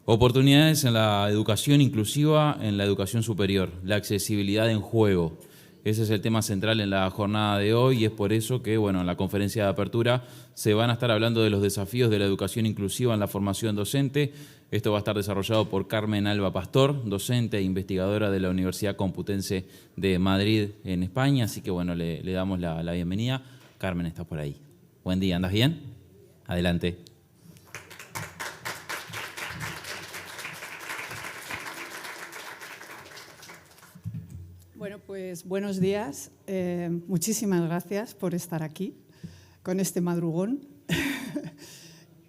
Oportunidades en la educación inclusiva, en la educación superior, la accesibilidad en juego. Ese es el tema central en la jornada de hoy y es por eso que, bueno, en la conferencia de apertura se van a estar hablando de los desafíos de la educación inclusiva en la formación docente. Esto va a estar desarrollado por Carmen Alba Pastor, docente e investigadora de la Universidad Complutense de Madrid en España. Así que, bueno, le damos la bienvenida. Carmen, estás por ahí. Buen día, ¿andás bien? Adelante. Bueno, pues buenos días. Muchísimas gracias por estar aquí con este madrugón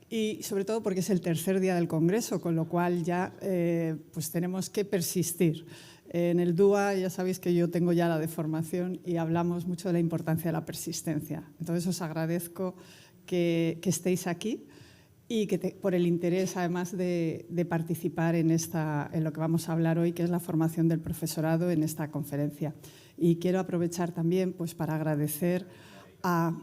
y sobre todo porque es el tercer día del Congreso, con lo cual ya pues tenemos que persistir. En el DUA ya sabéis que yo tengo ya la de formación y hablamos mucho de la importancia de la persistencia. Entonces os agradezco que estéis aquí y que por el interés, además de participar en lo que vamos a hablar hoy, que es la formación del profesorado en esta conferencia. Y quiero aprovechar también pues, para agradecer al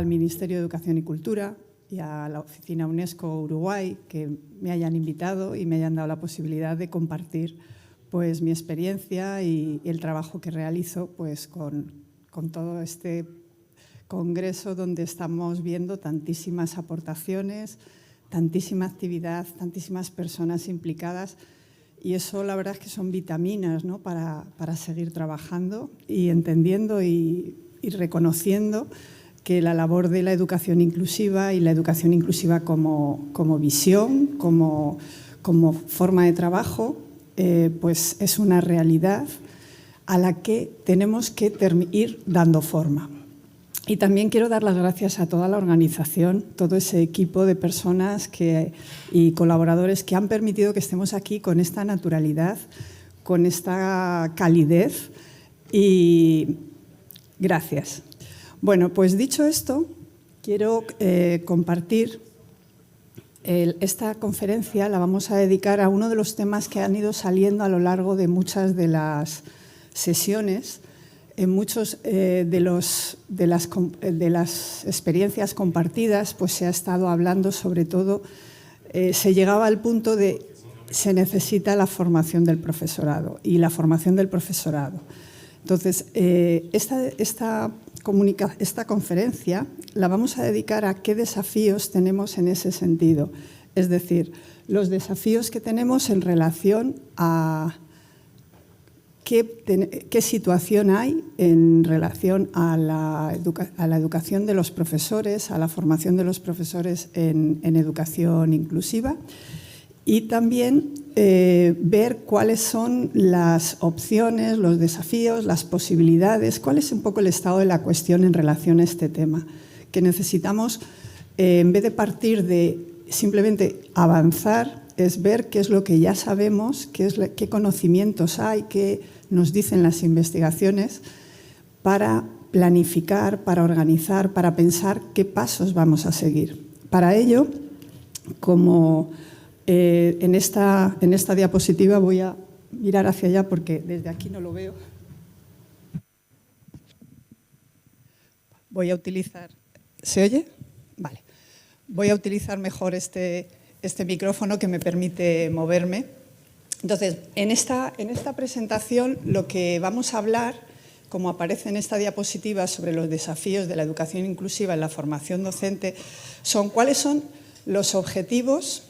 Ministerio de Educación y Cultura y a la Oficina UNESCO Uruguay que me hayan invitado y me hayan dado la posibilidad de compartir pues, mi experiencia y el trabajo que realizo pues, con todo este congreso donde estamos viendo tantísimas aportaciones, tantísima actividad, tantísimas personas implicadas y eso la verdad es que son vitaminas, ¿no? para seguir trabajando y entendiendo y reconociendo que la labor de la educación inclusiva y la educación inclusiva como visión, como forma de trabajo, pues es una realidad a la que tenemos que ir dando forma. Y también quiero dar las gracias a toda la organización, todo ese equipo de personas y colaboradores que han permitido que estemos aquí con esta naturalidad, con esta calidez y gracias. Bueno, pues dicho esto, quiero compartir esta conferencia, la vamos a dedicar a uno de los temas que han ido saliendo a lo largo de muchas de las sesiones. En muchos de las experiencias compartidas pues se ha estado hablando sobre todo, se llegaba al punto de se necesita la formación del profesorado y la formación del profesorado. Entonces, esta conferencia la vamos a dedicar a qué desafíos tenemos en ese sentido, es decir, los desafíos que tenemos en relación a ¿Qué situación hay en relación a la educación de los profesores, a la formación de los profesores en educación inclusiva? Y también ver cuáles son las opciones, los desafíos, las posibilidades, cuál es un poco el estado de la cuestión en relación a este tema. Que necesitamos, en vez de partir de simplemente avanzar, es ver qué es lo que ya sabemos, qué conocimientos hay, qué nos dicen las investigaciones para planificar, para organizar, para pensar qué pasos vamos a seguir. Para ello, como en esta diapositiva voy a mirar hacia allá porque desde aquí no lo veo. Voy a utilizar… ¿Se oye? Vale. Voy a utilizar mejor este micrófono que me permite moverme. Entonces, en esta presentación lo que vamos a hablar, como aparece en esta diapositiva sobre los desafíos de la educación inclusiva en la formación docente, son cuáles son los objetivos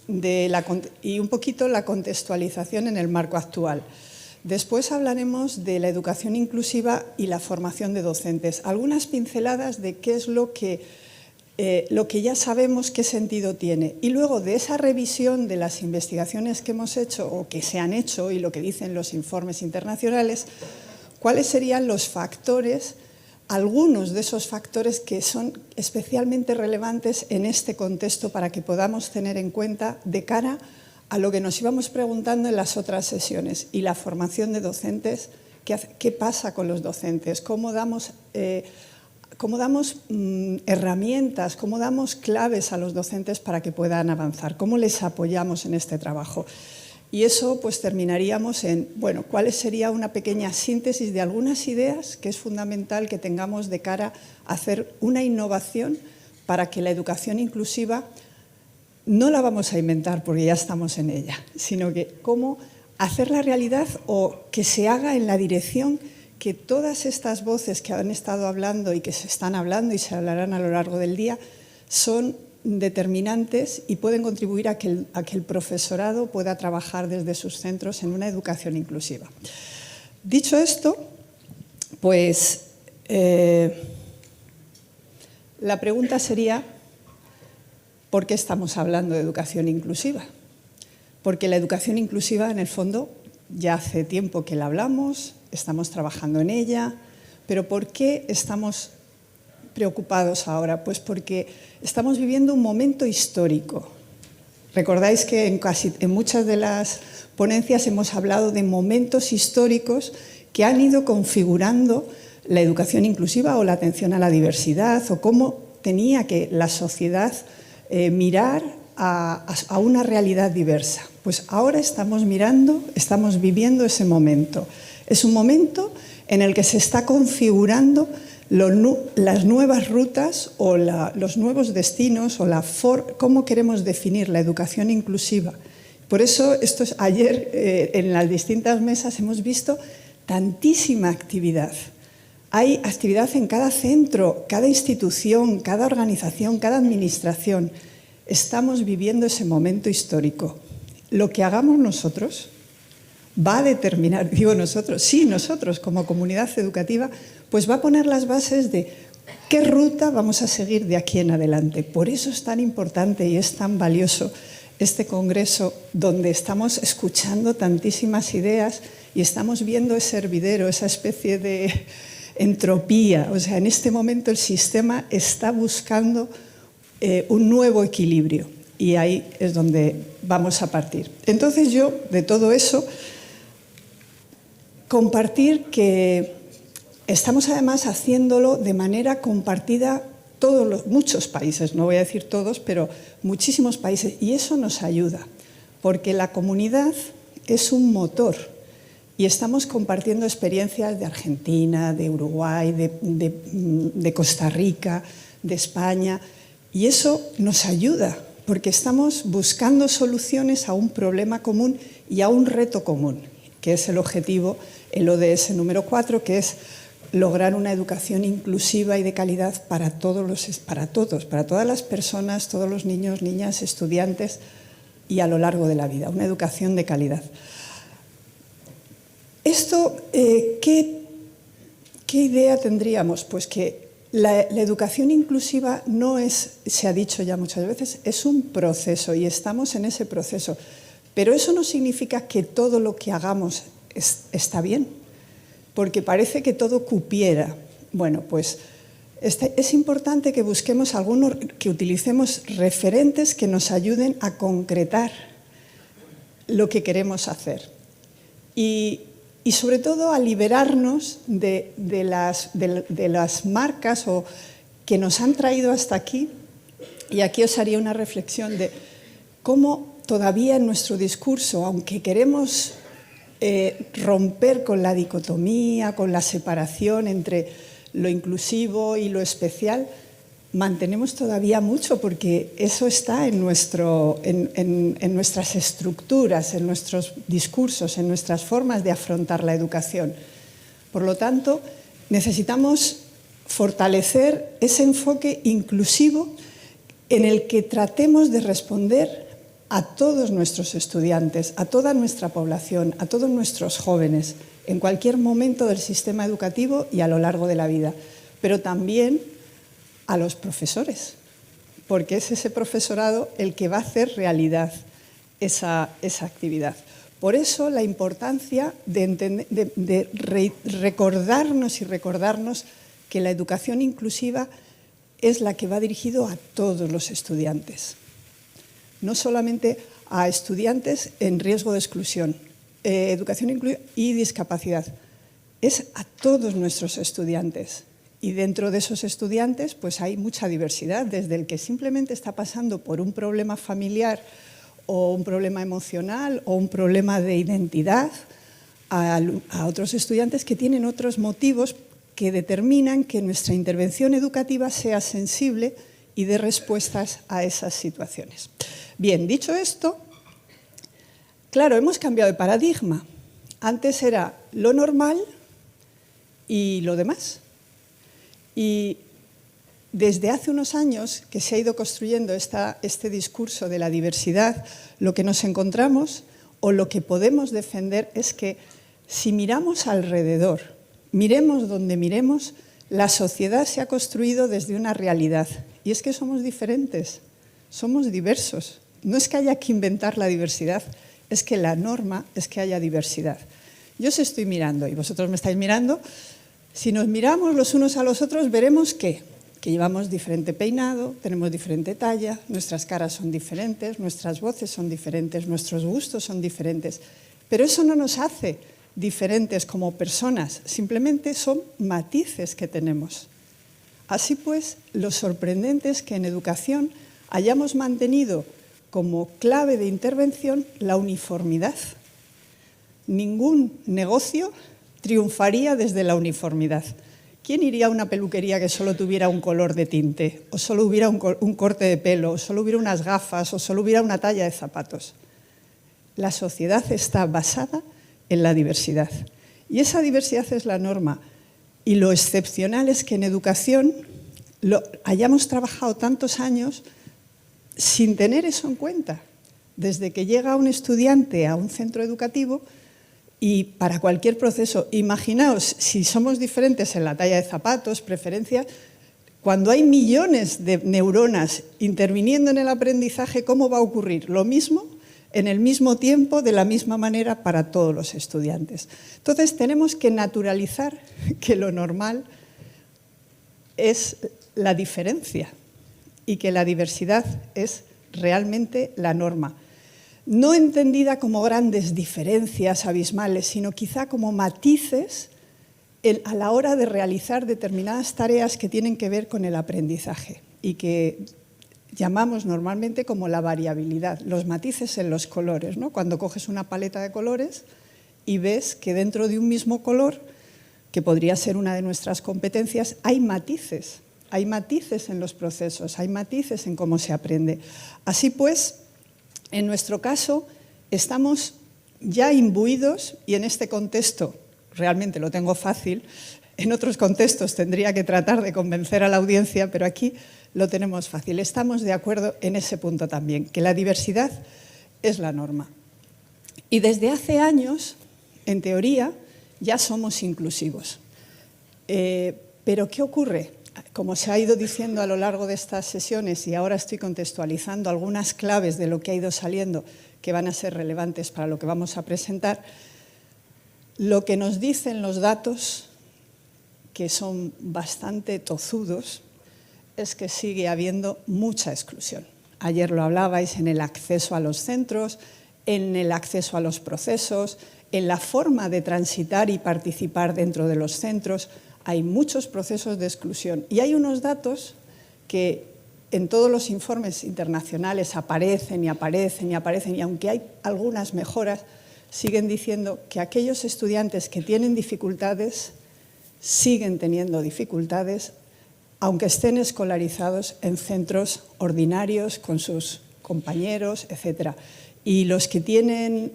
y un poquito la contextualización en el marco actual. Después hablaremos de la educación inclusiva y la formación de docentes. Algunas pinceladas de qué es lo que ya sabemos qué sentido tiene. Y luego de esa revisión de las investigaciones que hemos hecho o que se han hecho y lo que dicen los informes internacionales, cuáles serían los factores, algunos de esos factores que son especialmente relevantes en este contexto para que podamos tener en cuenta de cara a lo que nos íbamos preguntando en las otras sesiones y la formación de docentes, qué pasa con los docentes, cómo damos herramientas, cómo damos claves a los docentes para que puedan avanzar, cómo les apoyamos en este trabajo. Y eso pues terminaríamos en, bueno, cuál sería una pequeña síntesis de algunas ideas que es fundamental que tengamos de cara a hacer una innovación para que la educación inclusiva no la vamos a inventar porque ya estamos en ella, sino que cómo hacerla realidad o que se haga en la dirección que todas estas voces que han estado hablando y que se están hablando y se hablarán a lo largo del día son determinantes y pueden contribuir a que el profesorado pueda trabajar desde sus centros en una educación inclusiva. Dicho esto, pues la pregunta sería, ¿por qué estamos hablando de educación inclusiva? Porque la educación inclusiva, en el fondo, ya hace tiempo que la hablamos, estamos trabajando en ella, pero ¿por qué estamos preocupados ahora? Pues porque estamos viviendo un momento histórico. Recordáis que en muchas de las ponencias hemos hablado de momentos históricos que han ido configurando la educación inclusiva o la atención a la diversidad o cómo tenía que la sociedad mirar a una realidad diversa. Pues ahora estamos viviendo ese momento. Es un momento en el que se está configurando las nuevas rutas o los nuevos destinos o cómo queremos definir la educación inclusiva. Por eso ayer en las distintas mesas hemos visto tantísima actividad. Hay actividad en cada centro, cada institución, cada organización, cada administración. Estamos viviendo ese momento histórico. Lo que hagamos nosotros va a determinar, digo nosotros, sí, nosotros como comunidad educativa, pues va a poner las bases de qué ruta vamos a seguir de aquí en adelante. Por eso es tan importante y es tan valioso este congreso donde estamos escuchando tantísimas ideas y estamos viendo ese hervidero, esa especie de entropía. O sea, en este momento el sistema está buscando un nuevo equilibrio y ahí es donde vamos a partir. Entonces yo, de todo eso, compartir que estamos además haciéndolo de manera compartida muchos países, no voy a decir todos, pero muchísimos países, y eso nos ayuda, porque la comunidad es un motor y estamos compartiendo experiencias de Argentina, de Uruguay, de Costa Rica, de España, y eso nos ayuda, porque estamos buscando soluciones a un problema común y a un reto común, que es el objetivo, el ODS número 4, que es lograr una educación inclusiva y de calidad para todos, para todas las personas, todos los niños, niñas, estudiantes y a lo largo de la vida, una educación de calidad. Esto, ¿qué idea tendríamos? Pues que la educación inclusiva no es, se ha dicho ya muchas veces, es un proceso y estamos en ese proceso. Pero eso no significa que todo lo que hagamos está bien, porque parece que todo cupiera. Bueno, pues es importante que busquemos que utilicemos referentes que nos ayuden a concretar lo que queremos hacer. Y sobre todo a liberarnos de las marcas que nos han traído hasta aquí. Y aquí os haría una reflexión de cómo todavía en nuestro discurso, aunque queremos romper con la dicotomía, con la separación entre lo inclusivo y lo especial, mantenemos todavía mucho porque eso está en nuestras estructuras, en nuestros discursos, en nuestras formas de afrontar la educación. Por lo tanto, necesitamos fortalecer ese enfoque inclusivo en el que tratemos de responder a todos nuestros estudiantes, a toda nuestra población, a todos nuestros jóvenes, en cualquier momento del sistema educativo y a lo largo de la vida, pero también a los profesores, porque es ese profesorado el que va a hacer realidad esa actividad. Por eso la importancia de recordarnos que la educación inclusiva es la que va dirigido a todos los estudiantes. No solamente a estudiantes en riesgo de exclusión, educación inclusiva y discapacidad. Es a todos nuestros estudiantes. Y dentro de esos estudiantes pues hay mucha diversidad, desde el que simplemente está pasando por un problema familiar o un problema emocional o un problema de identidad, a otros estudiantes que tienen otros motivos que determinan que nuestra intervención educativa sea sensible y dé respuestas a esas situaciones. Bien, dicho esto, claro, hemos cambiado de paradigma. Antes era lo normal y lo demás. Y desde hace unos años que se ha ido construyendo este discurso de la diversidad, lo que nos encontramos o lo que podemos defender es que si miramos alrededor, miremos donde miremos, la sociedad se ha construido desde una realidad. Y es que somos diferentes, somos diversos. No es que haya que inventar la diversidad, es que la norma es que haya diversidad. Yo os estoy mirando y vosotros me estáis mirando. Si nos miramos los unos a los otros, veremos que llevamos diferente peinado, tenemos diferente talla, nuestras caras son diferentes, nuestras voces son diferentes, nuestros gustos son diferentes. Pero eso no nos hace diferentes como personas, simplemente son matices que tenemos. Así pues, lo sorprendente es que en educación hayamos mantenido como clave de intervención la uniformidad. Ningún negocio triunfaría desde la uniformidad. ¿Quién iría a una peluquería que solo tuviera un color de tinte, o solo hubiera un corte de pelo, o solo hubiera unas gafas, o solo hubiera una talla de zapatos? La sociedad está basada en la diversidad. Y esa diversidad es la norma. Y lo excepcional es que en educación hayamos trabajado tantos años sin tener eso en cuenta. Desde que llega un estudiante a un centro educativo y para cualquier proceso, imaginaos si somos diferentes en la talla de zapatos, preferencias, cuando hay millones de neuronas interviniendo en el aprendizaje, ¿cómo va a ocurrir? Lo mismo en el mismo tiempo, de la misma manera para todos los estudiantes. Entonces tenemos que naturalizar que lo normal es la diferencia y que la diversidad es realmente la norma. No entendida como grandes diferencias abismales, sino quizá como matices a la hora de realizar determinadas tareas que tienen que ver con el aprendizaje y que llamamos normalmente como la variabilidad, los matices en los colores, ¿no? Cuando coges una paleta de colores y ves que dentro de un mismo color, que podría ser una de nuestras competencias, hay matices en los procesos, hay matices en cómo se aprende. Así pues, en nuestro caso, estamos ya imbuidos, y en este contexto realmente lo tengo fácil, en otros contextos tendría que tratar de convencer a la audiencia, pero aquí lo tenemos fácil. Estamos de acuerdo en ese punto también, que la diversidad es la norma. Y desde hace años, en teoría, ya somos inclusivos. Pero ¿qué ocurre? Como se ha ido diciendo a lo largo de estas sesiones, y ahora estoy contextualizando algunas claves de lo que ha ido saliendo que van a ser relevantes para lo que vamos a presentar, lo que nos dicen los datos, que son bastante tozudos, es que sigue habiendo mucha exclusión. Ayer lo hablabais en el acceso a los centros, en el acceso a los procesos, en la forma de transitar y participar dentro de los centros. Hay muchos procesos de exclusión y hay unos datos que en todos los informes internacionales aparecen y aparecen y aparecen, y aunque hay algunas mejoras, siguen diciendo que aquellos estudiantes que tienen dificultades siguen teniendo dificultades aunque estén escolarizados en centros ordinarios con sus compañeros, etc. Y los que vienen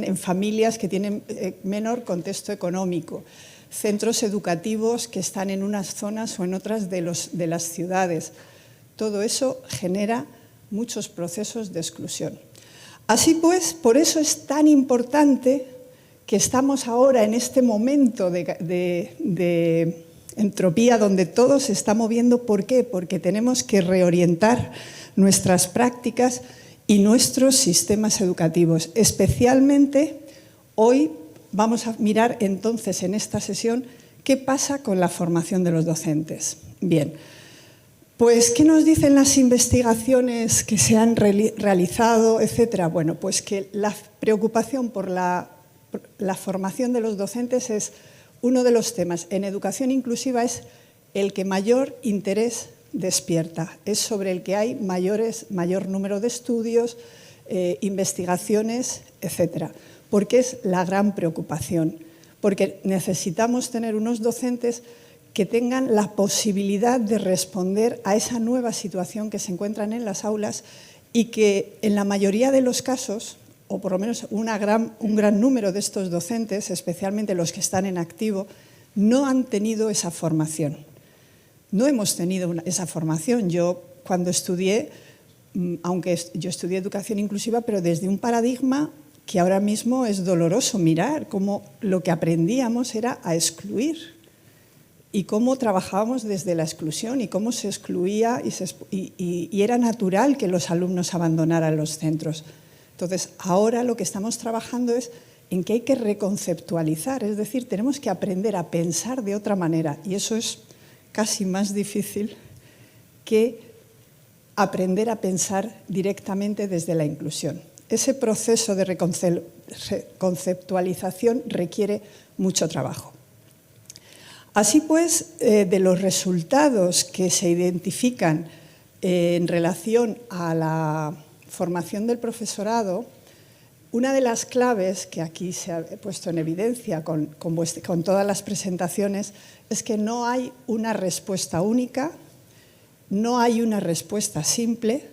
en familias que tienen menor contexto económico, centros educativos que están en unas zonas o en otras de las ciudades. Todo eso genera muchos procesos de exclusión. Así pues, por eso es tan importante que estamos ahora en este momento de entropía donde todo se está moviendo. ¿Por qué? Porque tenemos que reorientar nuestras prácticas y nuestros sistemas educativos. Especialmente hoy vamos a mirar entonces en esta sesión qué pasa con la formación de los docentes. Bien, pues ¿qué nos dicen las investigaciones que se han realizado, etcétera? Bueno, pues que la preocupación por la formación de los docentes es uno de los temas en educación inclusiva, es el que mayor interés despierta, es sobre el que hay mayor número de estudios, investigaciones, etcétera, porque es la gran preocupación, porque necesitamos tener unos docentes que tengan la posibilidad de responder a esa nueva situación que se encuentran en las aulas y que en la mayoría de los casos, o por lo menos un gran número de estos docentes, especialmente los que están en activo, no han tenido esa formación. No hemos tenido esa formación. Yo cuando estudié, aunque yo estudié educación inclusiva, pero desde un paradigma que ahora mismo es doloroso mirar, cómo lo que aprendíamos era a excluir y cómo trabajábamos desde la exclusión y cómo se excluía y era natural que los alumnos abandonaran los centros. Entonces, ahora lo que estamos trabajando es en que hay que reconceptualizar, es decir, tenemos que aprender a pensar de otra manera y eso es casi más difícil que aprender a pensar directamente desde la inclusión. Ese proceso de reconceptualización requiere mucho trabajo. Así pues, de los resultados que se identifican en relación a la formación del profesorado, una de las claves que aquí se ha puesto en evidencia con todas las presentaciones es que no hay una respuesta única, no hay una respuesta simple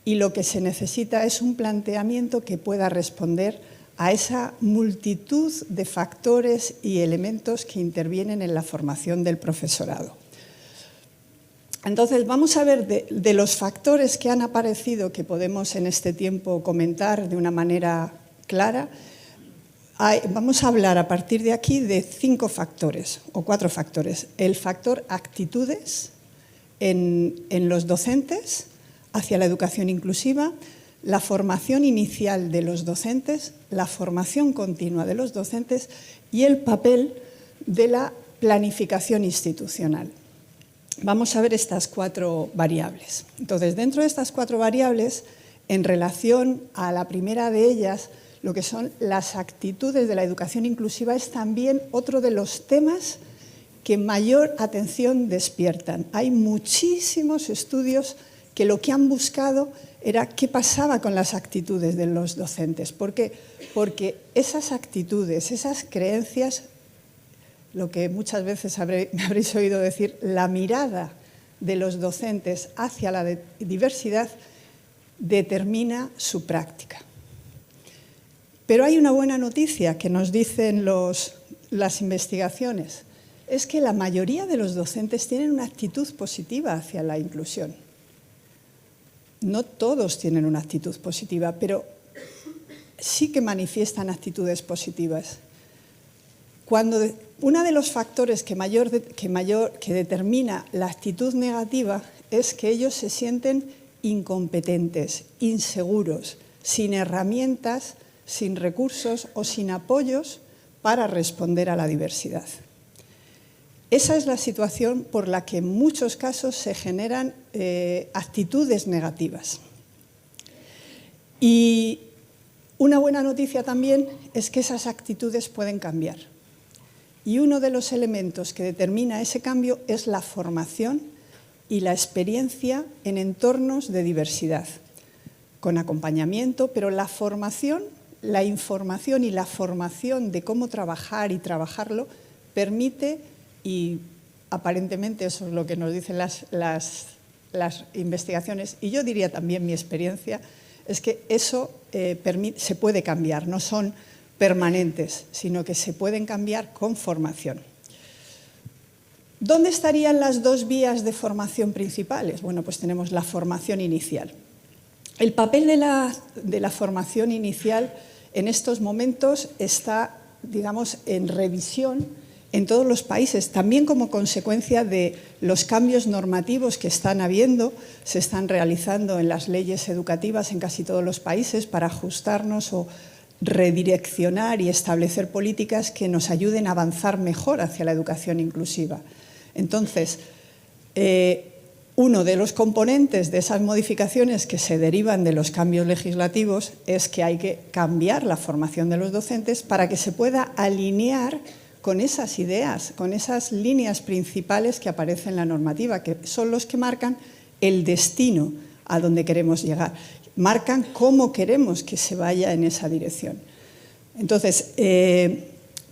y lo que se necesita es un planteamiento que pueda responder a esa multitud de factores y elementos que intervienen en la formación del profesorado. Entonces, vamos a ver de los factores que han aparecido, que podemos en este tiempo comentar de una manera clara. Vamos a hablar a partir de aquí de 5 factores o 4 factores. El factor actitudes en los docentes hacia la educación inclusiva, la formación inicial de los docentes, la formación continua de los docentes y el papel de la planificación institucional. Vamos a ver estas 4 variables. Entonces, dentro de estas 4 variables, en relación a la primera de ellas, lo que son las actitudes de la educación inclusiva es también otro de los temas que mayor atención despiertan. Hay muchísimos estudios que lo que han buscado era qué pasaba con las actitudes de los docentes. ¿Por qué? Porque esas actitudes, esas creencias, lo que muchas veces me habréis oído decir, la mirada de los docentes hacia la diversidad determina su práctica. Pero hay una buena noticia que nos dicen las investigaciones, es que la mayoría de los docentes tienen una actitud positiva hacia la inclusión. No todos tienen una actitud positiva, pero sí que manifiestan actitudes positivas. Uno de los factores que determina la actitud negativa es que ellos se sienten incompetentes, inseguros, sin herramientas, sin recursos o sin apoyos para responder a la diversidad. Esa es la situación por la que en muchos casos se generan actitudes negativas. Y una buena noticia también es que esas actitudes pueden cambiar. Y uno de los elementos que determina ese cambio es la formación y la experiencia en entornos de diversidad, con acompañamiento, pero la formación, la información y la formación de cómo trabajar y trabajarlo permite, y aparentemente eso es lo que nos dicen las investigaciones, y yo diría también mi experiencia, es que eso se puede cambiar, no son permanentes, sino que se pueden cambiar con formación. ¿Dónde estarían las 2 vías de formación principales? Bueno, pues tenemos la formación inicial. El papel de la formación inicial en estos momentos está, digamos, en revisión en todos los países, también como consecuencia de los cambios normativos que están habiendo, se están realizando en las leyes educativas en casi todos los países para ajustarnos o redireccionar y establecer políticas que nos ayuden a avanzar mejor hacia la educación inclusiva. Entonces, uno de los componentes de esas modificaciones que se derivan de los cambios legislativos es que hay que cambiar la formación de los docentes para que se pueda alinear con esas ideas, con esas líneas principales que aparecen en la normativa, que son los que marcan el destino a donde queremos llegar, marcan cómo queremos que se vaya en esa dirección. Entonces,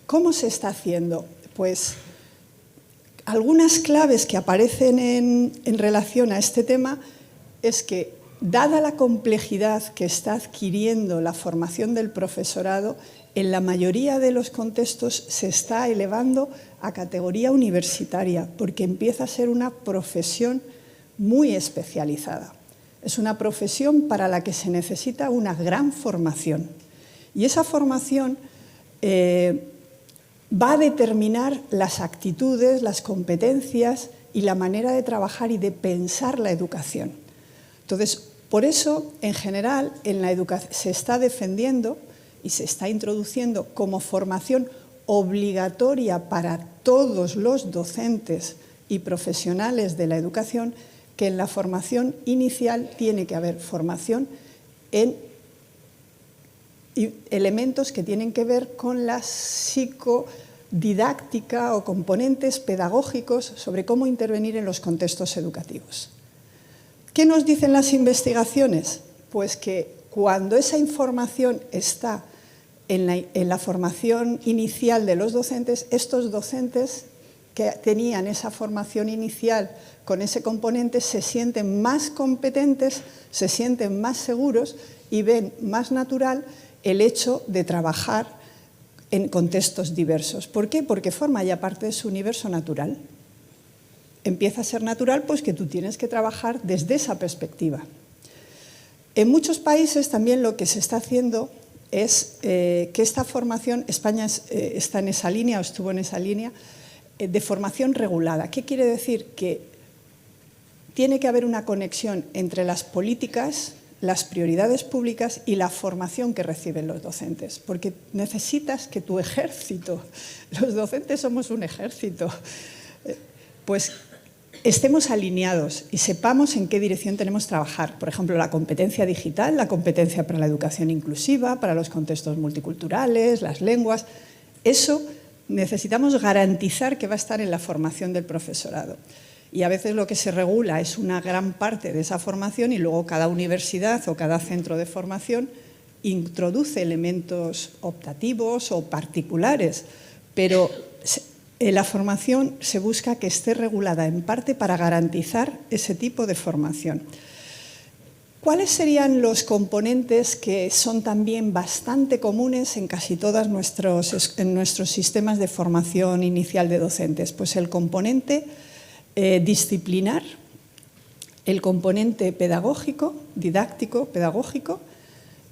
¿cómo se está haciendo? Pues algunas claves que aparecen en relación a este tema es que, dada la complejidad que está adquiriendo la formación del profesorado, en la mayoría de los contextos se está elevando a categoría universitaria, porque empieza a ser una profesión muy especializada. Es una profesión para la que se necesita una gran formación. Y esa formación va a determinar las actitudes, las competencias y la manera de trabajar y de pensar la educación. Entonces, por eso, en general, en la educación se está defendiendo y se está introduciendo como formación obligatoria para todos los docentes y profesionales de la educación, que en la formación inicial tiene que haber formación en elementos que tienen que ver con la psicodidáctica o componentes pedagógicos sobre cómo intervenir en los contextos educativos. ¿Qué nos dicen las investigaciones? Pues que cuando esa información está en la formación inicial de los docentes, estos docentes que tenían esa formación inicial con ese componente se sienten más competentes, se sienten más seguros y ven más natural el hecho de trabajar en contextos diversos. ¿Por qué? Porque forma ya parte de su universo natural. Empieza a ser natural pues que tú tienes que trabajar desde esa perspectiva. En muchos países también lo que se está haciendo es que esta formación, España está en esa línea o estuvo en esa línea, de formación regulada. ¿Qué quiere decir? Que tiene que haber una conexión entre las políticas, las prioridades públicas y la formación que reciben los docentes, porque necesitas que tu ejército, los docentes somos un ejército, pues estemos alineados y sepamos en qué dirección tenemos que trabajar. Por ejemplo, la competencia digital, la competencia para la educación inclusiva, para los contextos multiculturales, las lenguas. Eso necesitamos garantizar que va a estar en la formación del profesorado. Y a veces lo que se regula es una gran parte de esa formación y luego cada universidad o cada centro de formación introduce elementos optativos o particulares, pero la formación se busca que esté regulada en parte para garantizar ese tipo de formación. ¿Cuáles serían los componentes que son también bastante comunes en casi todos nuestros sistemas de formación inicial de docentes? Pues el componente disciplinar, el componente pedagógico, didáctico, pedagógico,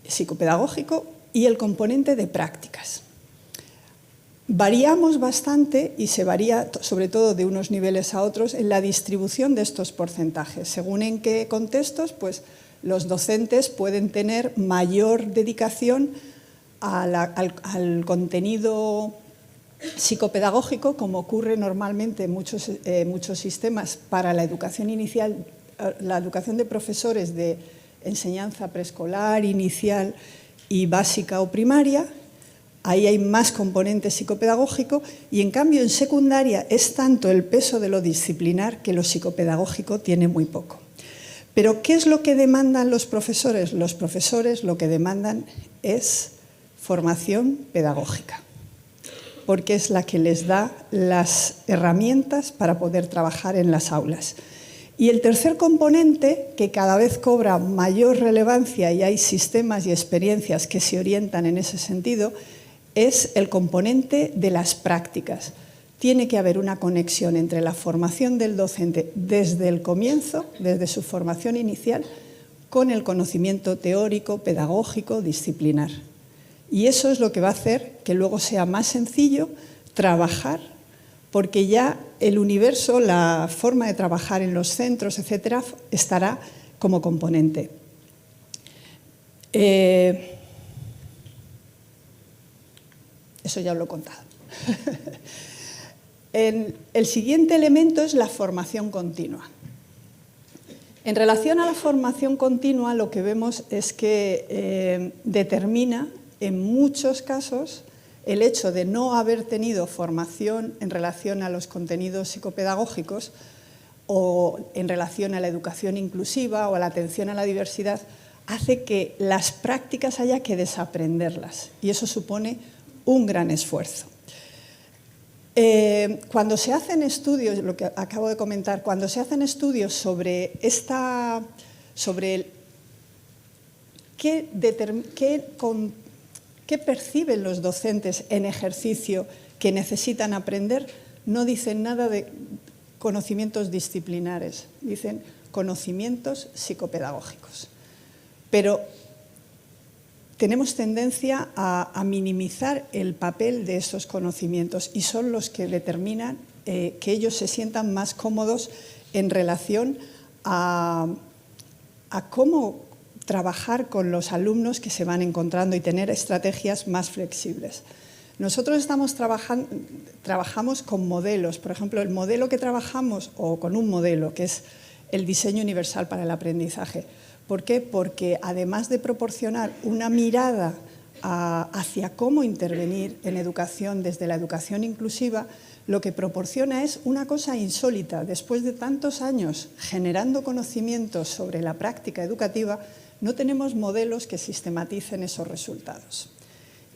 psicopedagógico y el componente de prácticas. Variamos bastante y se varía sobre todo de unos niveles a otros en la distribución de estos porcentajes. Según en qué contextos, pues los docentes pueden tener mayor dedicación al contenido psicopedagógico, como ocurre normalmente en muchos sistemas para la educación inicial, la educación de profesores de enseñanza preescolar, inicial y básica o primaria. Ahí hay más componente psicopedagógico y en cambio en secundaria es tanto el peso de lo disciplinar que lo psicopedagógico tiene muy poco. Pero ¿qué es lo que demandan los profesores? Los profesores lo que demandan es formación pedagógica, porque es la que les da las herramientas para poder trabajar en las aulas. Y el tercer componente, que cada vez cobra mayor relevancia y hay sistemas y experiencias que se orientan en ese sentido, es el componente de las prácticas. Tiene que haber una conexión entre la formación del docente desde el comienzo, desde su formación inicial, con el conocimiento teórico, pedagógico, disciplinar. Y eso es lo que va a hacer que luego sea más sencillo trabajar, porque ya el universo, la forma de trabajar en los centros, etcétera, estará como componente. Eso ya lo he contado. El siguiente elemento es la formación continua. En relación a la formación continua, lo que vemos es que determina, en muchos casos, el hecho de no haber tenido formación en relación a los contenidos psicopedagógicos o en relación a la educación inclusiva o a la atención a la diversidad, hace que las prácticas haya que desaprenderlas y eso supone un gran esfuerzo. Cuando se hacen estudios, lo que acabo de comentar, cuando se hacen estudios sobre qué perciben los docentes en ejercicio que necesitan aprender, no dicen nada de conocimientos disciplinares, dicen conocimientos psicopedagógicos. Pero tenemos tendencia a minimizar el papel de esos conocimientos y son los que determinan que ellos se sientan más cómodos en relación a cómo trabajar con los alumnos que se van encontrando y tener estrategias más flexibles. Nosotros trabajamos con modelos, por ejemplo, el modelo que trabajamos, o con un modelo, que es el diseño universal para el aprendizaje. ¿Por qué? Porque además de proporcionar una mirada hacia cómo intervenir en educación desde la educación inclusiva, lo que proporciona es una cosa insólita. Después de tantos años generando conocimientos sobre la práctica educativa, no tenemos modelos que sistematicen esos resultados.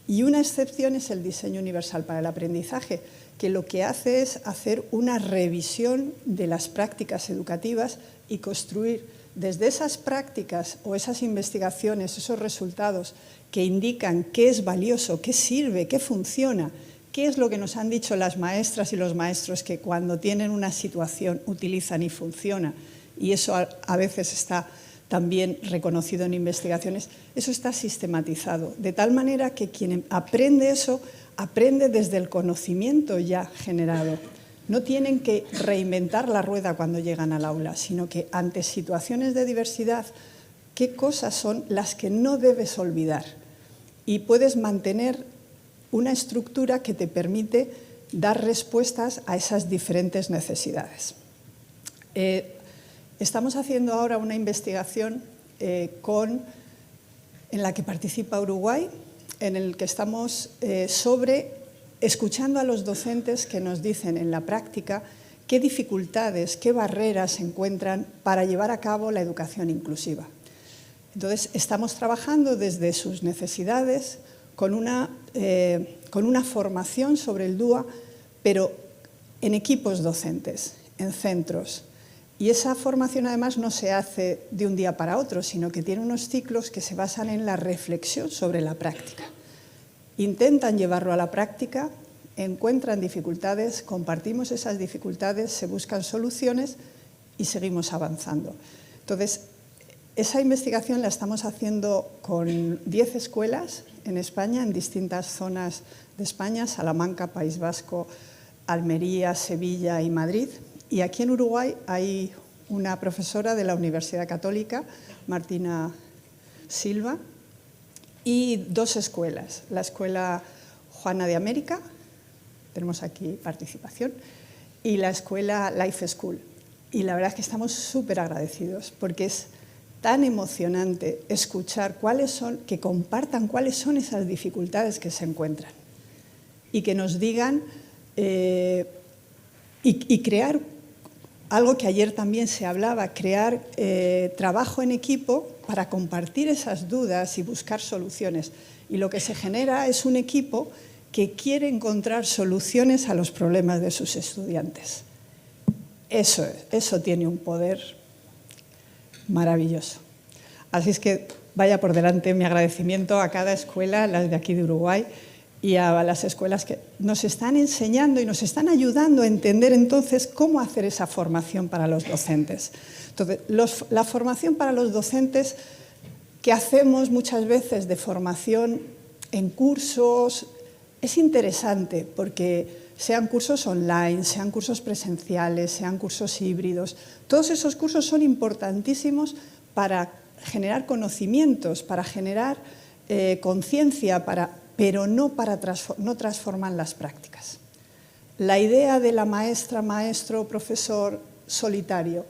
Y una excepción es el diseño universal para el aprendizaje, que lo que hace es hacer una revisión de las prácticas educativas y construir desde esas prácticas o esas investigaciones, esos resultados que indican qué es valioso, qué sirve, qué funciona, qué es lo que nos han dicho las maestras y los maestros que cuando tienen una situación utilizan y funciona, y eso a veces está también reconocido en investigaciones, eso está sistematizado, de tal manera que quien aprende eso, aprende desde el conocimiento ya generado. No tienen que reinventar la rueda cuando llegan al aula, sino que ante situaciones de diversidad, qué cosas son las que no debes olvidar. Y puedes mantener una estructura que te permite dar respuestas a esas diferentes necesidades. Estamos haciendo ahora una investigación en la que participa Uruguay, en el que estamos escuchando a los docentes que nos dicen en la práctica qué dificultades, qué barreras encuentran para llevar a cabo la educación inclusiva. Entonces, estamos trabajando desde sus necesidades con una formación sobre el DUA, pero en equipos docentes, en centros. Y esa formación además no se hace de un día para otro, sino que tiene unos ciclos que se basan en la reflexión sobre la práctica. Intentan llevarlo a la práctica, encuentran dificultades, compartimos esas dificultades, se buscan soluciones y seguimos avanzando. Entonces, esa investigación la estamos haciendo con 10 escuelas en España, en distintas zonas de España, Salamanca, País Vasco, Almería, Sevilla y Madrid. Y aquí en Uruguay hay una profesora de la Universidad Católica, Martina Silva, y 2 escuelas. La Escuela Juana de América, tenemos aquí participación, y la Escuela Life School. Y la verdad es que estamos súper agradecidos porque es tan emocionante escuchar que compartan cuáles son esas dificultades que se encuentran y que nos digan y crear algo que ayer también se hablaba, crear trabajo en equipo para compartir esas dudas y buscar soluciones. Y lo que se genera es un equipo que quiere encontrar soluciones a los problemas de sus estudiantes. Eso tiene un poder maravilloso. Así es que vaya por delante mi agradecimiento a cada escuela, las de aquí de Uruguay, y a las escuelas que nos están enseñando y nos están ayudando a entender entonces cómo hacer esa formación para los docentes. Entonces, la formación para los docentes que hacemos muchas veces de formación en cursos es interesante porque sean cursos online, sean cursos presenciales, sean cursos híbridos. Todos esos cursos son importantísimos para generar conocimientos, para generar conciencia, pero no transforman las prácticas. La idea de la maestra, maestro, profesor solitario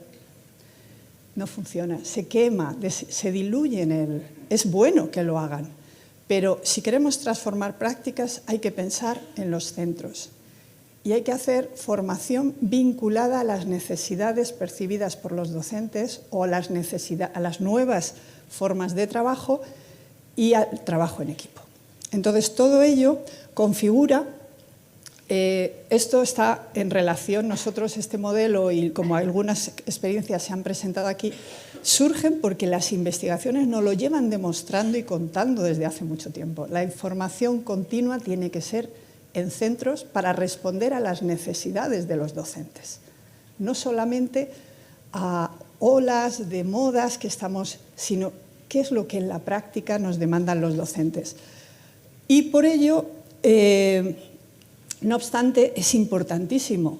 no funciona, se quema, se diluye en él. Es bueno que lo hagan, pero si queremos transformar prácticas hay que pensar en los centros y hay que hacer formación vinculada a las necesidades percibidas por los docentes o a las nuevas formas de trabajo y al trabajo en equipo. Entonces, todo ello configura Esto está en relación, nosotros este modelo y como algunas experiencias se han presentado aquí, surgen porque las investigaciones nos lo llevan demostrando y contando desde hace mucho tiempo. La información continua tiene que ser en centros para responder a las necesidades de los docentes, no solamente a olas de modas que estamos, sino qué es lo que en la práctica nos demandan los docentes. Y por ello, no obstante, es importantísimo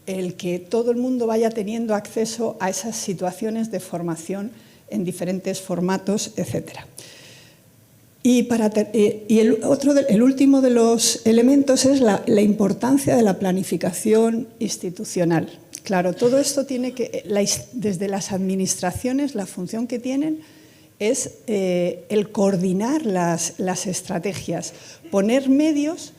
el que todo el mundo vaya teniendo acceso a esas situaciones de formación en diferentes formatos, etc. Y el último de los elementos es la importancia de la planificación institucional. Claro, todo esto tiene que, desde las administraciones, la función que tienen es el coordinar las estrategias, poner medios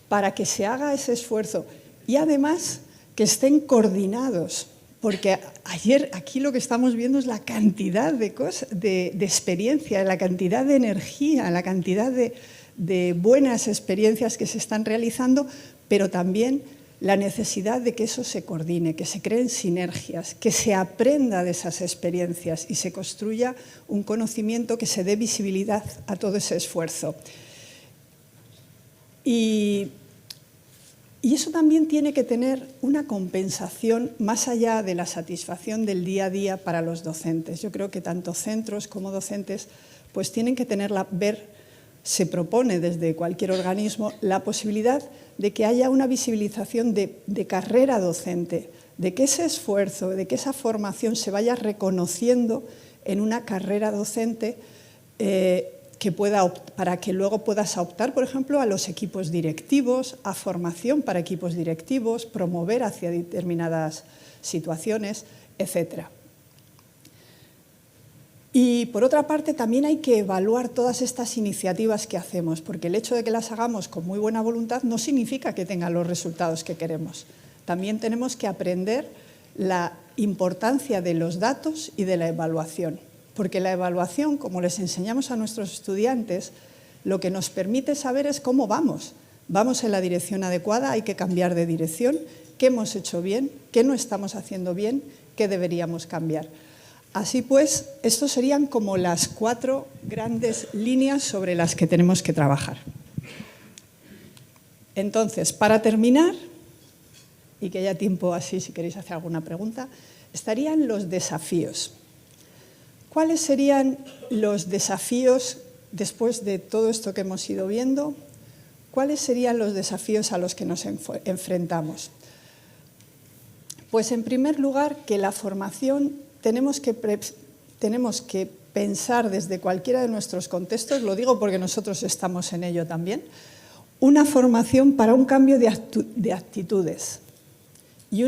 para que se haga ese esfuerzo y además que estén coordinados, porque ayer aquí lo que estamos viendo es la cantidad de experiencia, la cantidad de energía, la cantidad de buenas experiencias que se están realizando, pero también la necesidad de que eso se coordine, que se creen sinergias, que se aprenda de esas experiencias y se construya un conocimiento que se dé visibilidad a todo ese esfuerzo. Y eso también tiene que tener una compensación más allá de la satisfacción del día a día para los docentes. Yo creo que tanto centros como docentes pues tienen que se propone desde cualquier organismo la posibilidad de que haya una visibilización de carrera docente, de que ese esfuerzo, de que esa formación se vaya reconociendo en una carrera docente para que luego puedas optar, por ejemplo, a los equipos directivos, a formación para equipos directivos, promover hacia determinadas situaciones, etc. Y por otra parte también hay que evaluar todas estas iniciativas que hacemos, porque el hecho de que las hagamos con muy buena voluntad no significa que tengan los resultados que queremos. También tenemos que aprender la importancia de los datos y de la evaluación. Porque la evaluación, como les enseñamos a nuestros estudiantes, lo que nos permite saber es cómo vamos. Vamos en la dirección adecuada, hay que cambiar de dirección, qué hemos hecho bien, qué no estamos haciendo bien, qué deberíamos cambiar. Así pues, estos serían como las 4 grandes líneas sobre las que tenemos que trabajar. Entonces, para terminar, y que haya tiempo así si queréis hacer alguna pregunta, estarían los desafíos. ¿Cuáles serían los desafíos después de todo esto que hemos ido viendo? ¿Cuáles serían los desafíos a los que nos enfrentamos? Pues en primer lugar, que la formación tenemos que pensar desde cualquiera de nuestros contextos, lo digo porque nosotros estamos en ello también, una formación para un cambio de actitudes y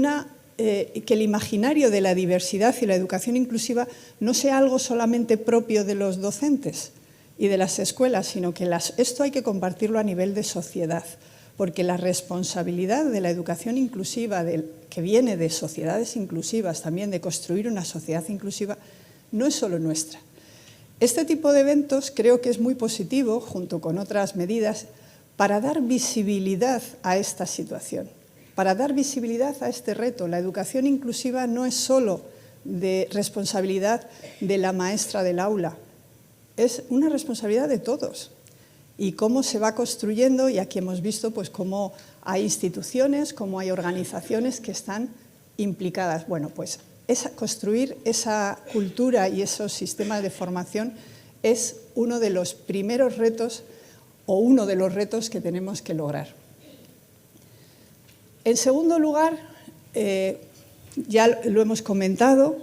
que el imaginario de la diversidad y la educación inclusiva no sea algo solamente propio de los docentes y de las escuelas, sino que esto hay que compartirlo a nivel de sociedad, porque la responsabilidad de la educación inclusiva, que viene de sociedades inclusivas, también de construir una sociedad inclusiva, no es solo nuestra. Este tipo de eventos creo que es muy positivo, junto con otras medidas, para dar visibilidad a esta situación. Para dar visibilidad a este reto. La educación inclusiva no es solo de responsabilidad de la maestra del aula, es una responsabilidad de todos. Y cómo se va construyendo, y aquí hemos visto pues, cómo hay instituciones, cómo hay organizaciones que están implicadas. Bueno, pues construir esa cultura y esos sistemas de formación es uno de los primeros retos o uno de los retos que tenemos que lograr. En segundo lugar, ya lo hemos comentado,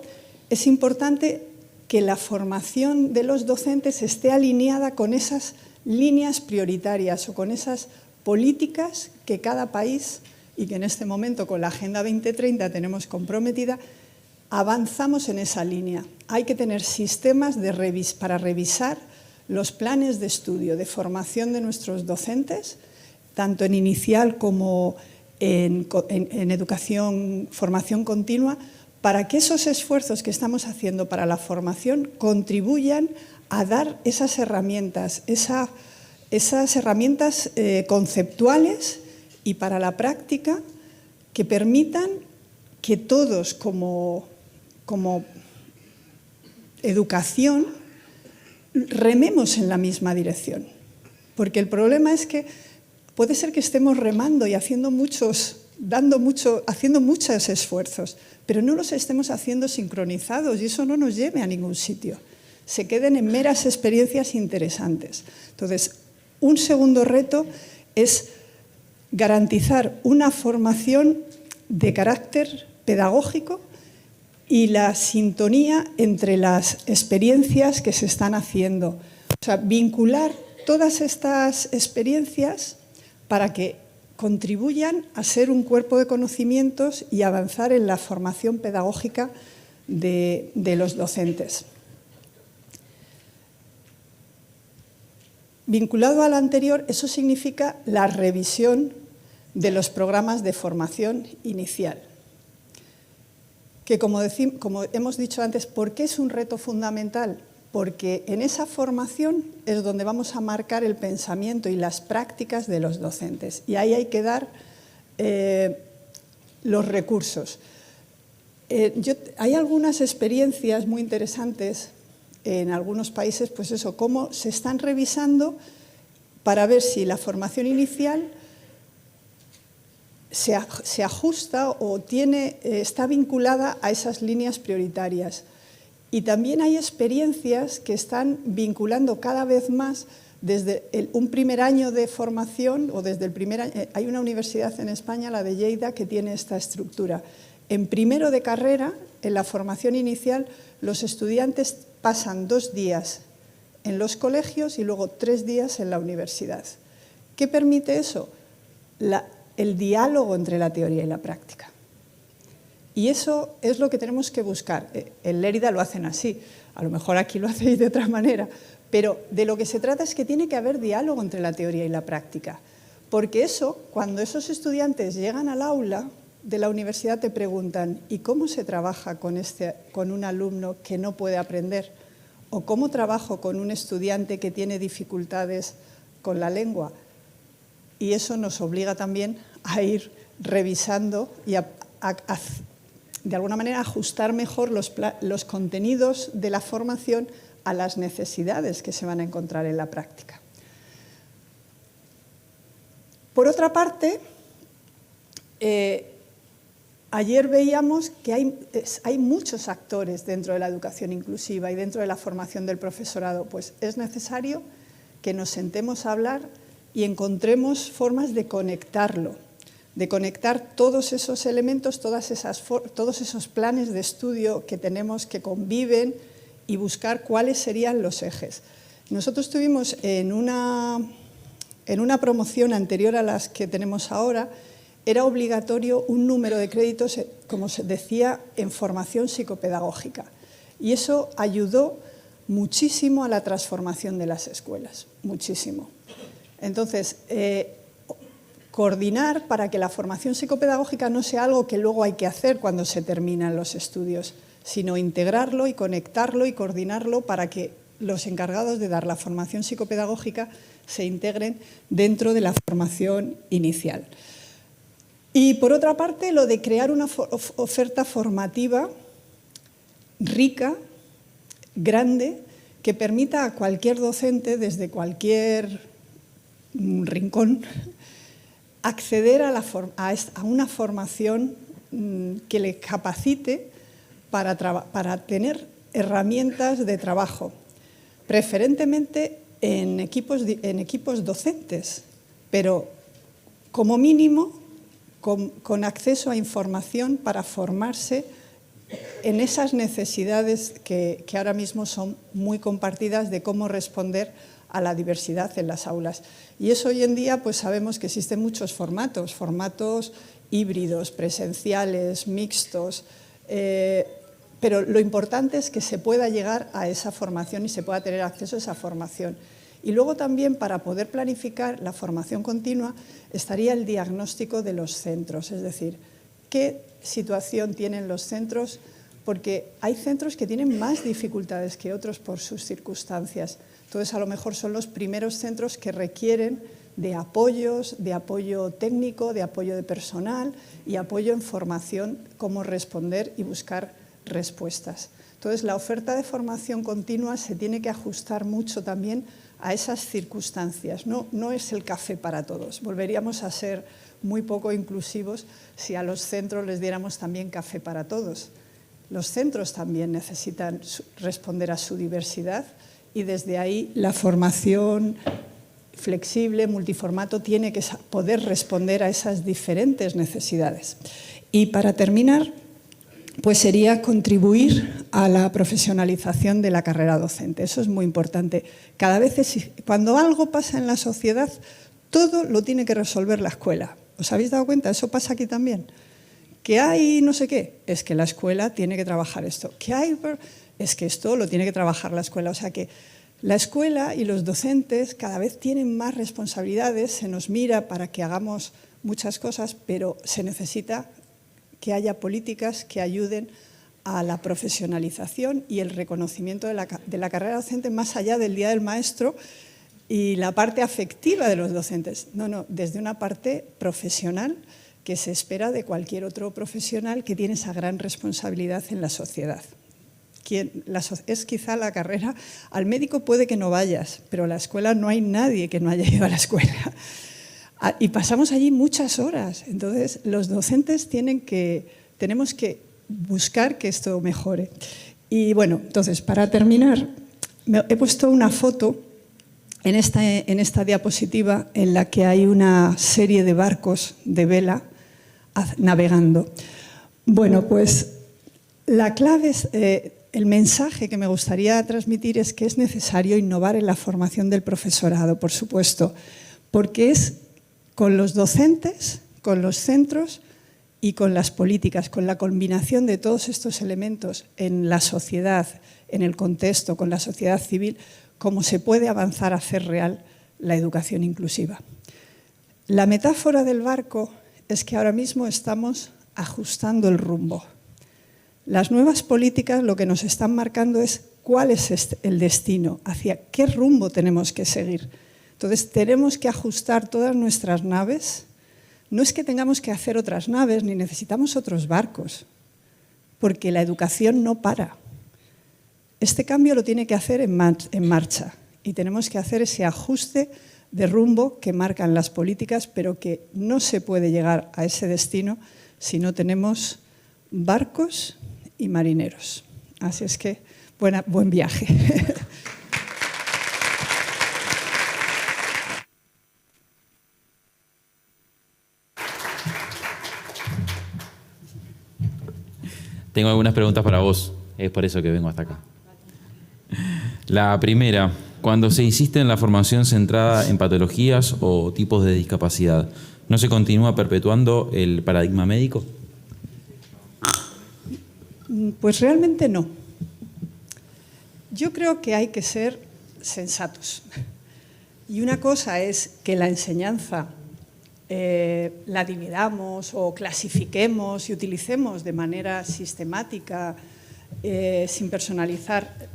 es importante que la formación de los docentes esté alineada con esas líneas prioritarias o con esas políticas que cada país, y que en este momento con la Agenda 2030 tenemos comprometida, avanzamos en esa línea. Hay que tener sistemas para revisar los planes de estudio, de formación de nuestros docentes, tanto en inicial como en educación, formación continua, para que esos esfuerzos que estamos haciendo para la formación contribuyan a dar esas herramientas, conceptuales y para la práctica que permitan que todos como educación rememos en la misma dirección. Porque el problema es que puede ser que estemos remando y haciendo muchos esfuerzos, pero no los estemos haciendo sincronizados y eso no nos lleve a ningún sitio. Se queden en meras experiencias interesantes. Entonces, un segundo reto es garantizar una formación de carácter pedagógico y la sintonía entre las experiencias que se están haciendo. O sea, vincular todas estas experiencias para que contribuyan a ser un cuerpo de conocimientos y avanzar en la formación pedagógica de los docentes. Vinculado al anterior, eso significa la revisión de los programas de formación inicial. Que como hemos dicho antes, ¿por qué es un reto fundamental? Porque en esa formación es donde vamos a marcar el pensamiento y las prácticas de los docentes. Y ahí hay que dar los recursos. Hay algunas experiencias muy interesantes en algunos países, pues eso, cómo se están revisando para ver si la formación inicial se ajusta o está vinculada a esas líneas prioritarias. Y también hay experiencias que están vinculando cada vez más desde un primer año de formación o desde el primer año. Hay una universidad en España, la de Lleida, que tiene esta estructura. En primero de carrera, en la formación inicial, los estudiantes pasan 2 días en los colegios y luego 3 días en la universidad. ¿Qué permite eso? El diálogo entre la teoría y la práctica. Y eso es lo que tenemos que buscar. En Lérida lo hacen así, a lo mejor aquí lo hacéis de otra manera, pero de lo que se trata es que tiene que haber diálogo entre la teoría y la práctica. Porque eso, cuando esos estudiantes llegan al aula de la universidad, te preguntan ¿y cómo se trabaja con un alumno que no puede aprender? ¿O cómo trabajo con un estudiante que tiene dificultades con la lengua? Y eso nos obliga también a ir revisando y de alguna manera ajustar mejor los contenidos de la formación a las necesidades que se van a encontrar en la práctica. Por otra parte, ayer veíamos que hay muchos actores dentro de la educación inclusiva y dentro de la formación del profesorado. Pues es necesario que nos sentemos a hablar y encontremos formas de conectarlo, de conectar todos esos elementos, todos esos planes de estudio que tenemos que conviven y buscar cuáles serían los ejes. Nosotros tuvimos en una promoción anterior a las que tenemos ahora, era obligatorio un número de créditos, como se decía, en formación psicopedagógica. Y eso ayudó muchísimo a la transformación de las escuelas, muchísimo. Entonces, coordinar para que la formación psicopedagógica no sea algo que luego hay que hacer cuando se terminan los estudios, sino integrarlo y conectarlo y coordinarlo para que los encargados de dar la formación psicopedagógica se integren dentro de la formación inicial. Y por otra parte, lo de crear una oferta formativa rica, grande, que permita a cualquier docente desde cualquier rincón acceder a una formación que le capacite para tener herramientas de trabajo, preferentemente en equipos docentes, pero como mínimo con acceso a información para formarse en esas necesidades que ahora mismo son muy compartidas de cómo responder a la diversidad en las aulas. Y eso hoy en día pues sabemos que existen muchos formatos híbridos, presenciales, mixtos, pero lo importante es que se pueda llegar a esa formación y se pueda tener acceso a esa formación. Y luego también, para poder planificar la formación continua, estaría el diagnóstico de los centros, es decir, qué situación tienen los centros, porque hay centros que tienen más dificultades que otros por sus circunstancias. Entonces, a lo mejor son los primeros centros que requieren de apoyos, de apoyo técnico, de apoyo de personal y apoyo en formación, cómo responder y buscar respuestas. Entonces, la oferta de formación continua se tiene que ajustar mucho también a esas circunstancias. No es el café para todos. Volveríamos a ser muy poco inclusivos si a los centros les diéramos también café para todos. Los centros también necesitan responder a su diversidad y desde ahí la formación flexible, multiformato, tiene que poder responder a esas diferentes necesidades. Y para terminar, pues sería contribuir a la profesionalización de la carrera docente. Eso es muy importante. Cada vez, cuando algo pasa en la sociedad, todo lo tiene que resolver la escuela. ¿Os habéis dado cuenta? Eso pasa aquí también. Que hay no sé qué, es que la escuela tiene que trabajar esto. Que hay, es que esto lo tiene que trabajar la escuela. O sea que la escuela y los docentes cada vez tienen más responsabilidades, se nos mira para que hagamos muchas cosas, pero se necesita que haya políticas que ayuden a la profesionalización y el reconocimiento de la carrera docente más allá del Día del Maestro y la parte afectiva de los docentes. No, desde una parte profesional que se espera de cualquier otro profesional que tiene esa gran responsabilidad en la sociedad. Es quizá la carrera, al médico puede que no vayas, pero a la escuela no hay nadie que no haya ido a la escuela. Y pasamos allí muchas horas. Entonces, los docentes tenemos que buscar que esto mejore. Y bueno, entonces, para terminar, he puesto una foto en esta diapositiva en la que hay una serie de barcos de vela navegando. Bueno, pues la clave es, el mensaje que me gustaría transmitir es que es necesario innovar en la formación del profesorado, por supuesto, porque es con los docentes, con los centros y con las políticas, con la combinación de todos estos elementos en la sociedad, en el contexto, con la sociedad civil, cómo se puede avanzar a hacer real la educación inclusiva. La metáfora del barco es que ahora mismo estamos ajustando el rumbo. Las nuevas políticas lo que nos están marcando es cuál es el destino, hacia qué rumbo tenemos que seguir. Entonces, tenemos que ajustar todas nuestras naves. No es que tengamos que hacer otras naves, ni necesitamos otros barcos, porque la educación no para. Este cambio lo tiene que hacer en marcha y tenemos que hacer ese ajuste de rumbo que marcan las políticas, pero que no se puede llegar a ese destino si no tenemos barcos y marineros. Así es que, buen viaje. Tengo algunas preguntas para vos, es por eso que vengo hasta acá. La primera, cuando se insiste en la formación centrada en patologías o tipos de discapacidad, ¿no se continúa perpetuando el paradigma médico? Pues realmente no. Yo creo que hay que ser sensatos. Y una cosa es que la enseñanza la dividamos o clasifiquemos y utilicemos de manera sistemática, sin personalizar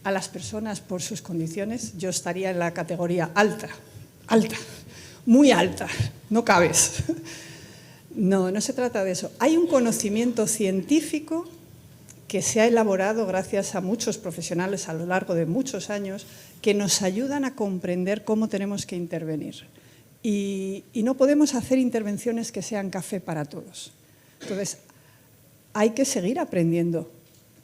a las personas por sus condiciones. Yo estaría en la categoría alta, muy alta, no cabes. No se trata de eso. Hay un conocimiento científico que se ha elaborado gracias a muchos profesionales a lo largo de muchos años que nos ayudan a comprender cómo tenemos que intervenir. Y no podemos hacer intervenciones que sean café para todos. Entonces, hay que seguir aprendiendo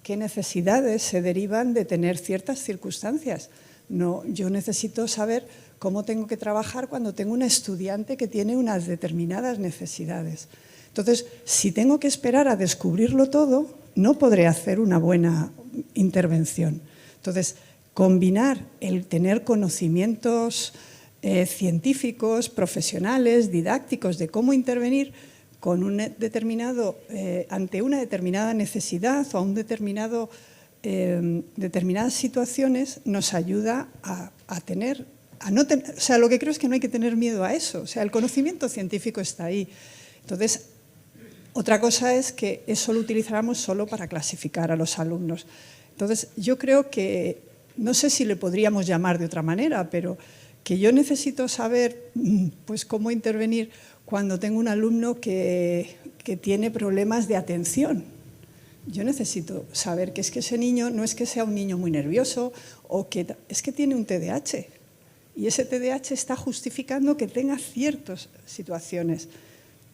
qué necesidades se derivan de tener ciertas circunstancias. Yo necesito saber cómo tengo que trabajar cuando tengo un estudiante que tiene unas determinadas necesidades. Entonces, si tengo que esperar a descubrirlo todo, no podré hacer una buena intervención. Entonces, combinar el tener conocimientos científicos, profesionales, didácticos de cómo intervenir con ante una determinada necesidad o a determinadas situaciones nos ayuda o sea, lo que creo es que no hay que tener miedo a eso. O sea, el conocimiento científico está ahí. Entonces, otra cosa es que eso lo utilizáramos solo para clasificar a los alumnos. Entonces, yo creo que, no sé si le podríamos llamar de otra manera, pero que yo necesito saber pues, cómo intervenir cuando tengo un alumno que tiene problemas de atención. Yo necesito saber que es que ese niño no es que sea un niño muy nervioso o que es que tiene un TDAH y ese TDAH está justificando que tenga ciertas situaciones.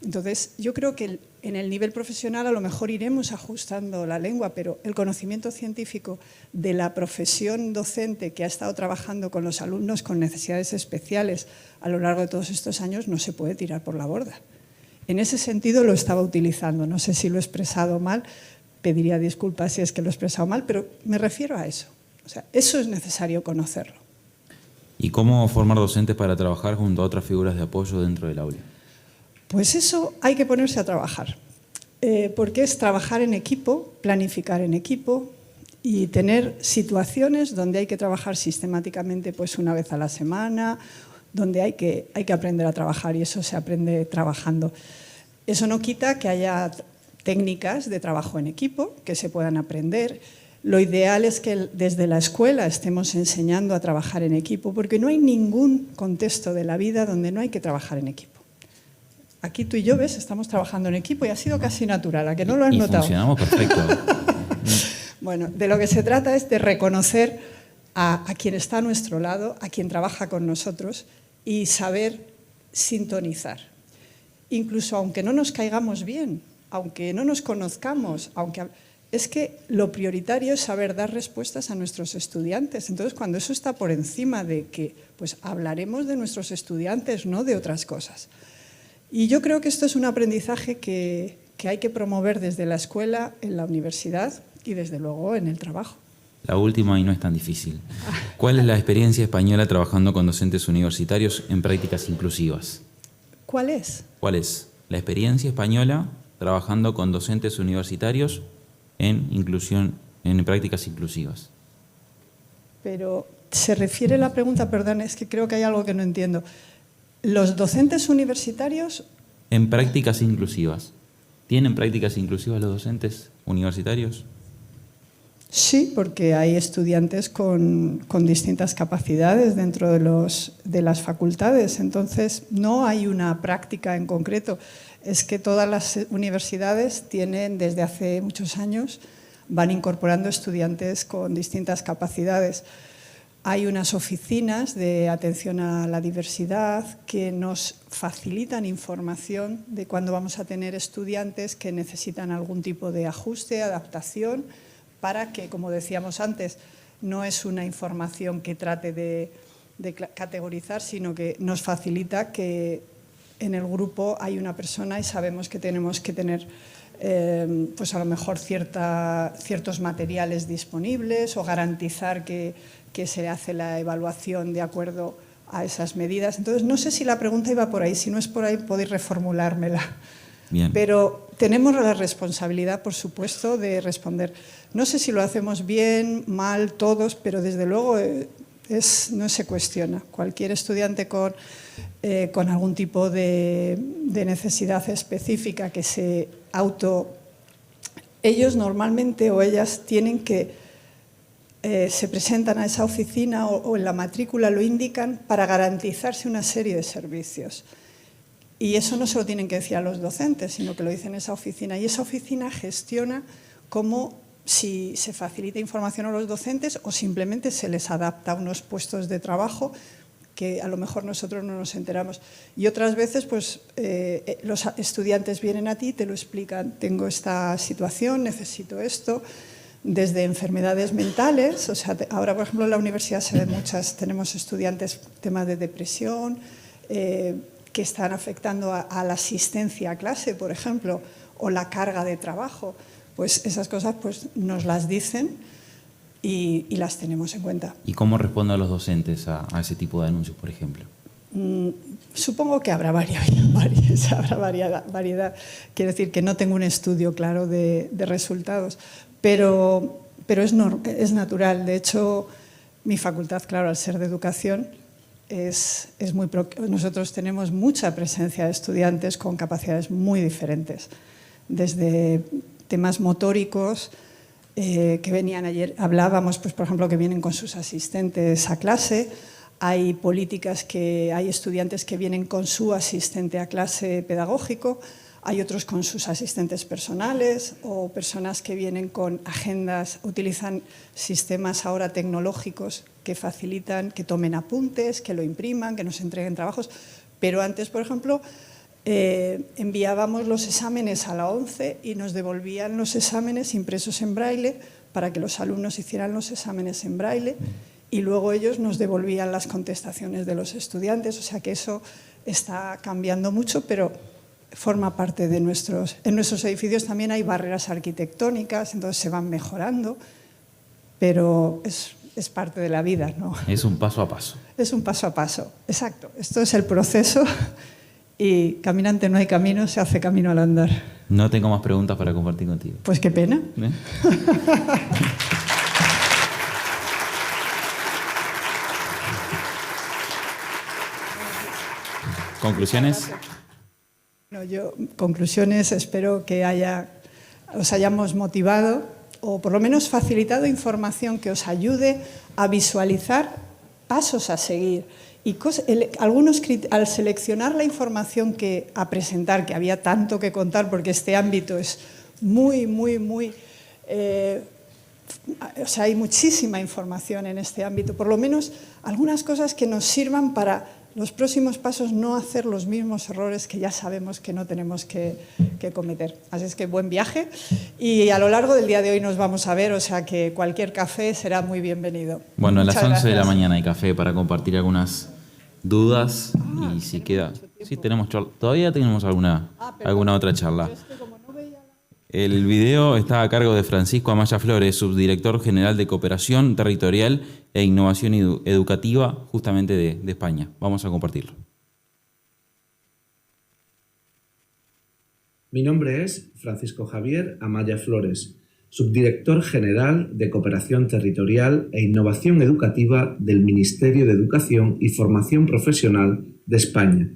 Entonces, yo creo que en el nivel profesional a lo mejor iremos ajustando la lengua, pero el conocimiento científico de la profesión docente que ha estado trabajando con los alumnos con necesidades especiales a lo largo de todos estos años no se puede tirar por la borda. En ese sentido lo estaba utilizando, no sé si lo he expresado mal, pediría disculpas si es que lo he expresado mal, pero me refiero a eso. O sea, eso es necesario conocerlo. ¿Y cómo formar docentes para trabajar junto a otras figuras de apoyo dentro del aula? Pues eso hay que ponerse a trabajar, porque es trabajar en equipo, planificar en equipo y tener situaciones donde hay que trabajar sistemáticamente pues una vez a la semana, donde hay que aprender a trabajar y eso se aprende trabajando. Eso no quita que haya técnicas de trabajo en equipo que se puedan aprender. Lo ideal es que desde la escuela estemos enseñando a trabajar en equipo, porque no hay ningún contexto de la vida donde no hay que trabajar en equipo. Aquí tú y yo, ¿ves? Estamos trabajando en equipo y ha sido casi natural, ¿a que no lo has notado? Funcionamos perfecto. Bueno, de lo que se trata es de reconocer a quien está a nuestro lado, a quien trabaja con nosotros y saber sintonizar. Incluso aunque no nos caigamos bien, aunque no nos conozcamos, es que lo prioritario es saber dar respuestas a nuestros estudiantes. Entonces, cuando eso está por encima de que pues hablaremos de nuestros estudiantes, no de otras cosas. Y yo creo que esto es un aprendizaje que hay que promover desde la escuela, en la universidad y desde luego en el trabajo. La última y no es tan difícil. ¿Cuál es la experiencia española trabajando con docentes universitarios en prácticas inclusivas? ¿Cuál es? ¿Cuál es la experiencia española trabajando con docentes universitarios en inclusión, en prácticas inclusivas? Pero se refiere la pregunta, perdón, es que creo que hay algo que no entiendo. ¿Los docentes universitarios? En prácticas inclusivas. ¿Tienen prácticas inclusivas los docentes universitarios? Sí, porque hay estudiantes con distintas capacidades dentro de las facultades. Entonces, no hay una práctica en concreto. Es que todas las universidades tienen, desde hace muchos años, van incorporando estudiantes con distintas capacidades. Hay unas oficinas de atención a la diversidad que nos facilitan información de cuándo vamos a tener estudiantes que necesitan algún tipo de ajuste, adaptación, para que, como decíamos antes, no es una información que trate de categorizar, sino que nos facilita que en el grupo hay una persona y sabemos que tenemos que tener pues a lo mejor ciertos materiales disponibles o garantizar que se hace la evaluación de acuerdo a esas medidas. Entonces, no sé si la pregunta iba por ahí. Si no es por ahí, podéis reformulármela. Bien. Pero tenemos la responsabilidad, por supuesto, de responder. No sé si lo hacemos bien, mal, todos, pero desde luego no se cuestiona. Cualquier estudiante con algún tipo de necesidad específica que ellos normalmente o ellas tienen que se presentan a esa oficina o en la matrícula lo indican para garantizarse una serie de servicios. Y eso no se lo tienen que decir a los docentes, sino que lo dicen en esa oficina. Y esa oficina gestiona cómo, si se facilita información a los docentes o simplemente se les adapta a unos puestos de trabajo que a lo mejor nosotros no nos enteramos. Y otras veces pues, los estudiantes vienen a ti y te lo explican. Tengo esta situación, necesito esto. Desde enfermedades mentales, o sea, ahora por ejemplo en la universidad se ven muchas, tenemos estudiantes temas de depresión que están afectando a la asistencia a clase, por ejemplo, o la carga de trabajo, pues esas cosas pues nos las dicen y las tenemos en cuenta. ¿Y cómo responden los docentes a ese tipo de anuncios, por ejemplo? Supongo que habrá variedad. Quiero decir que no tengo un estudio claro de resultados, pero es natural. De hecho, mi facultad, claro, al ser de educación, nosotros tenemos mucha presencia de estudiantes con capacidades muy diferentes, desde temas motóricos que venían ayer, hablábamos, pues, por ejemplo, que vienen con sus asistentes a clase, Hay políticas que hay estudiantes que vienen con su asistente a clase pedagógico, hay otros con sus asistentes personales o personas que vienen con agendas, utilizan sistemas ahora tecnológicos que facilitan que tomen apuntes, que lo impriman, que nos entreguen trabajos. Pero antes, por ejemplo, enviábamos los exámenes a la ONCE y nos devolvían los exámenes impresos en braille para que los alumnos hicieran los exámenes en braille y luego ellos nos devolvían las contestaciones de los estudiantes. O sea que eso está cambiando mucho, pero forma parte de nuestros... En nuestros edificios también hay barreras arquitectónicas, entonces se van mejorando, pero es parte de la vida, ¿no? Es un paso a paso. Es un paso a paso, exacto. Esto es el proceso y caminante no hay camino, se hace camino al andar. No tengo más preguntas para compartir contigo. Pues qué pena. ¿Eh? ¿Conclusiones? No, conclusiones, espero que os hayamos motivado o por lo menos facilitado información que os ayude a visualizar pasos a seguir. Y algunos, al seleccionar la información a presentar, que había tanto que contar porque este ámbito es muy, muy, muy... o sea, hay muchísima información en este ámbito, por lo menos algunas cosas que nos sirvan para los próximos pasos no hacer los mismos errores que ya sabemos que no tenemos que cometer. Así es que buen viaje y a lo largo del día de hoy nos vamos a ver, o sea que cualquier café será muy bienvenido. Bueno, a las 11 de la gracias. mañana hay café para compartir algunas dudas y si queda... Sí, todavía tenemos alguna otra charla. El video está a cargo de Francisco Amaya Flores, subdirector general de Cooperación Territorial e Innovación Educativa, justamente de España. Vamos a compartirlo. Mi nombre es Francisco Javier Amaya Flores, subdirector general de Cooperación Territorial e Innovación Educativa del Ministerio de Educación y Formación Profesional de España.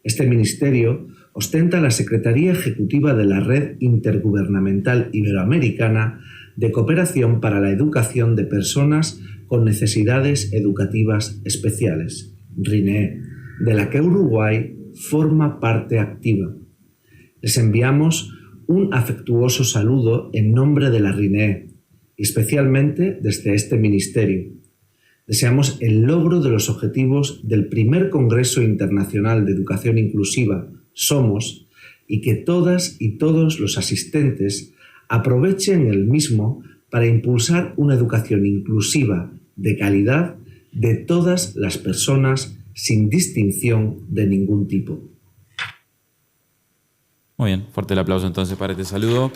Este ministerio ostenta la Secretaría Ejecutiva de la Red Intergubernamental Iberoamericana de Cooperación para la Educación de Personas con Necesidades Educativas Especiales, RINEE, de la que Uruguay forma parte activa. Les enviamos un afectuoso saludo en nombre de la RINEE, y especialmente desde este ministerio. Deseamos el logro de los objetivos del primer Congreso Internacional de Educación Inclusiva, SOMOS, y que todas y todos los asistentes aprovechen el mismo para impulsar una educación inclusiva de calidad de todas las personas sin distinción de ningún tipo. Muy bien, fuerte el aplauso entonces para este saludo.